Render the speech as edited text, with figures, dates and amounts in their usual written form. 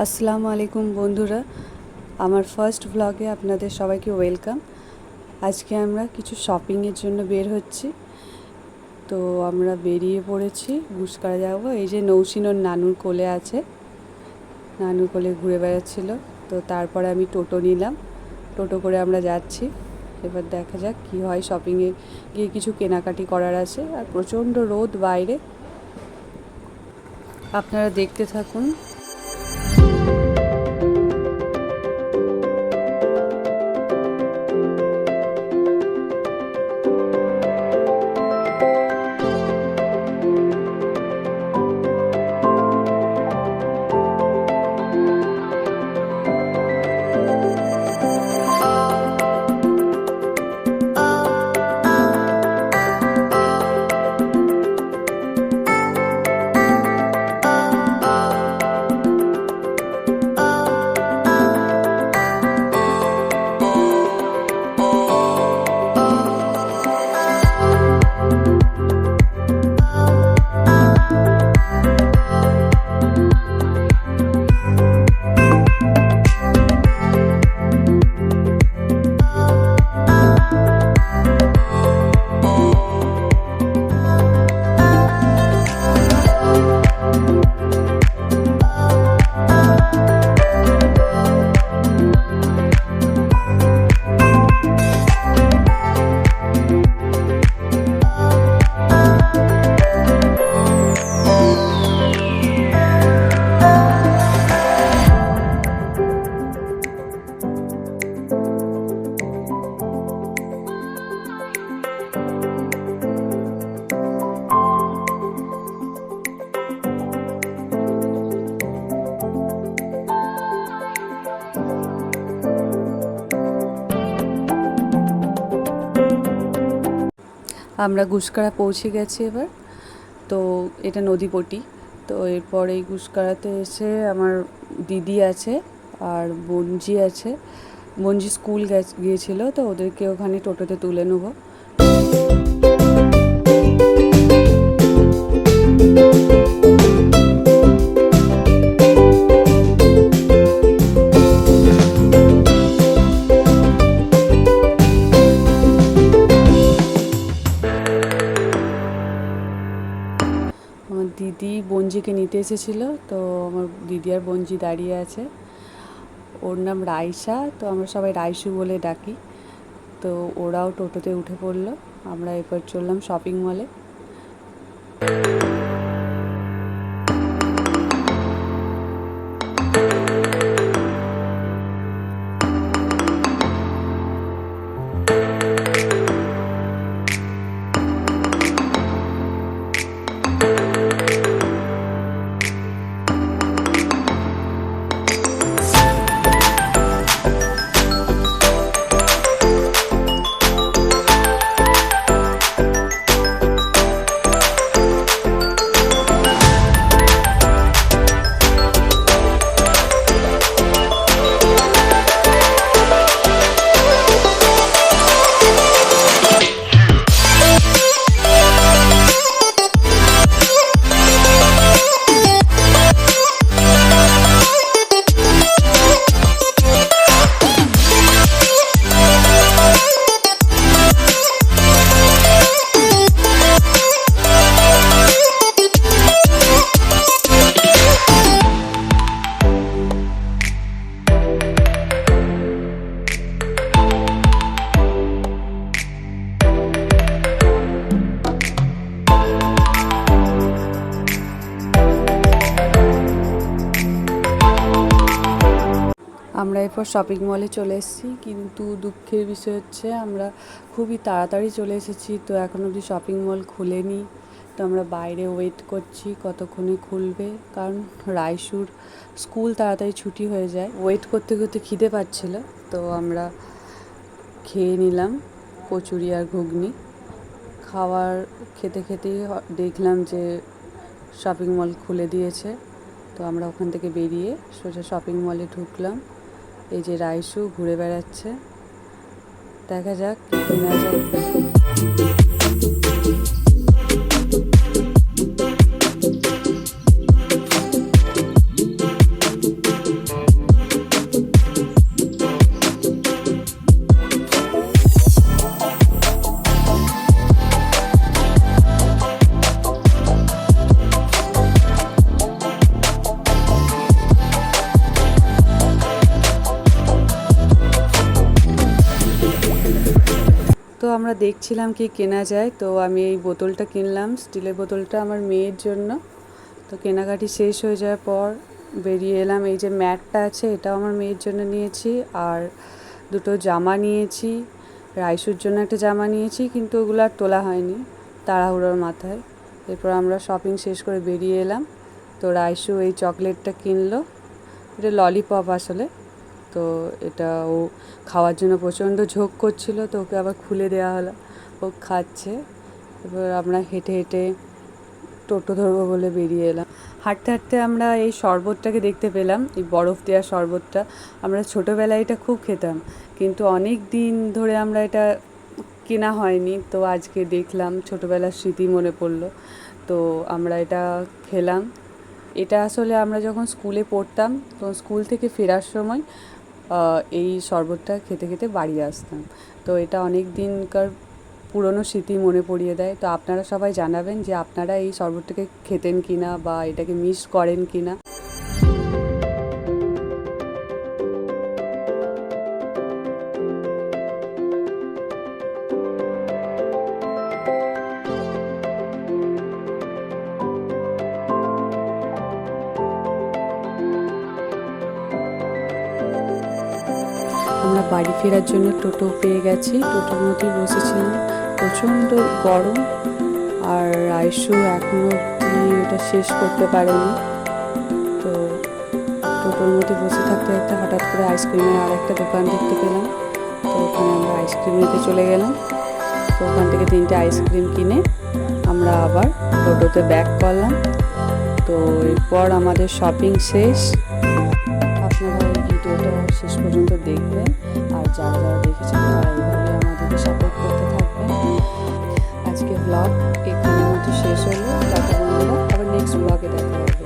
আসসালামু আলাইকুম বন্ধুরা, আমার ফার্স্ট ব্লগে আপনাদের সবাইকে ওয়েলকাম। আজকে আমরা কিছু শপিংয়ের জন্য বের হচ্ছি। তো আমরা বেরিয়ে পড়েছি, গুসকারা যাবো। এই যে নৌসিনোর নানুর কোলে আছে, নানুর কোলে ঘুরে বেড়াচ্ছিল। তো তারপরে আমি টোটো নিলাম, টোটো করে আমরা যাচ্ছি। এবার দেখা যাক কী হয়। শপিংয়ে গিয়ে কিছু কেনাকাটি করার আছে, আর প্রচণ্ড রোদ বাইরে, আপনারা দেখতে থাকুন। আমরা গুসকারা পৌঁছে গেছি এবার। তো এটা নদীপটি। তো এরপর এই গুসকারাতে এসে আমার দিদি আছে আর বোনজি আছে। বোনজি স্কুল গিয়েছিল, তো ওদেরকে ওখানে টোটোতে তুলে নেবো। আমার দিদি বোনজিকে নিতে এসেছিলো, তো আমার দিদি আর বোনজি দাঁড়িয়ে আছে। ওর নাম রাইসা, তো আমরা সবাই রাইসু বলে ডাকি। তো ওরাও টোটোতে উঠে পড়লো। আমরা এরপর চললাম শপিং মলে। আমরা এরপর শপিং মলে চলে এসেছি, কিন্তু দুঃখের বিষয় হচ্ছে আমরা খুবই তাড়াতাড়ি চলে এসেছি। তো এখন অবধি শপিং মল খুলেনি। তো আমরা বাইরে ওয়েট করছি কতক্ষণে খুলবে, কারণ রাইসুর স্কুল তাড়াতাড়ি ছুটি হয়ে যায়। ওয়েট করতে করতে খিদে পাচ্ছিল, তো আমরা খেয়ে নিলাম কচুরি আর ঘুগনি। খেতে খেতেই দেখলাম যে শপিং মল খুলে দিয়েছে। তো আমরা ওখান থেকে বেরিয়ে সোজা শপিং মলে ঢুকলাম। এই যে রাইসু ঘুরে বেড়াচ্ছে, দেখা যাক কি কেনা যায়। দেখছিলাম কি কেনা যায়, তো আমি এই বোতলটা কিনলাম, স্টিলের বোতলটা আমার মেয়ের জন্য। তো কেনাকাটি শেষ হয়ে যাওয়ার পর বেরিয়ে এলাম। এই যে ম্যাটটা আছে এটাও আমার মেয়ের জন্য নিয়েছি, আর দুটো জামা নিয়েছি। রাইসুর জন্য একটা জামা নিয়েছি, কিন্তু ওগুলো আর তোলা হয়নি তাড়াহুড়োর মাথায়। এরপর আমরা শপিং শেষ করে বেরিয়ে এলাম। তো রাইসু এই চকলেটটা কিনলো, এটা ললিপপ আসলে। তো এটা ও খাওয়ার জন্য প্রচণ্ড ঝোঁক করছিল, তো ওকে আবার খুলে দেওয়া হলো, ও খাচ্ছে। এবার আমরা হেঁটে হেঁটে টোটো ধরবো বলে বেরিয়ে এলাম। হাঁটতে হাঁটতে আমরা এই শরবতটাকে দেখতে পেলাম, এই বরফ দেওয়া শরবতটা। আমরা ছোটোবেলায় এটা খুব খেতাম, কিন্তু অনেক দিন ধরে আমরা এটা কেনা হয়নি। তো আজকে দেখলাম, ছোটোবেলার স্মৃতি মনে পড়লো, তো আমরা এটা খেলাম। এটা আসলে আমরা যখন স্কুলে পড়তাম, তো স্কুল থেকে ফেরার সময় এই শরবতটা খেতে খেতে বাড়ি আসতাম। তো এটা অনেক দিনকার পুরনো স্মৃতি মনে পড়িয়ে দেয়। তো আপনারা সবাই জানাবেন যে আপনারা এই শরবতটাকে খেতেন কিনা বা এটাকে মিস করেন কিনা। আমরা বাড়ি ফেরার জন্য টোটো পেয়ে গেছি, টোটোর মধ্যেই বসেছিলাম। প্রচণ্ড গরম, আর রাইসু এখনও অবধি ওটা শেষ করতে পারেনি। তো টোটোর মধ্যে বসে থাকতে থাকতে হঠাৎ করে আইসক্রিমের আর একটা দোকান দেখতে পেলাম। তো ওখানে আমরা আইসক্রিম নিতে চলে গেলাম। তো ওখান থেকে 3টে আইসক্রিম কিনে আমরা আবার টোটোতে ব্যাক করলাম। তো এরপর আমাদের শপিং শেষ। আপনারা এই ভিডিওটা শেষ পর্যন্ত দেখবেন, আর যারা যারা দেখেছেন তারা এইভাবে আমাদেরকে সাপোর্ট করতে থাকবেন। আজকে ব্লগ এখানের মতো শেষ হলো। টাটা বন্ধুরা, আবার নেক্সট ব্লগে দেখা হবে।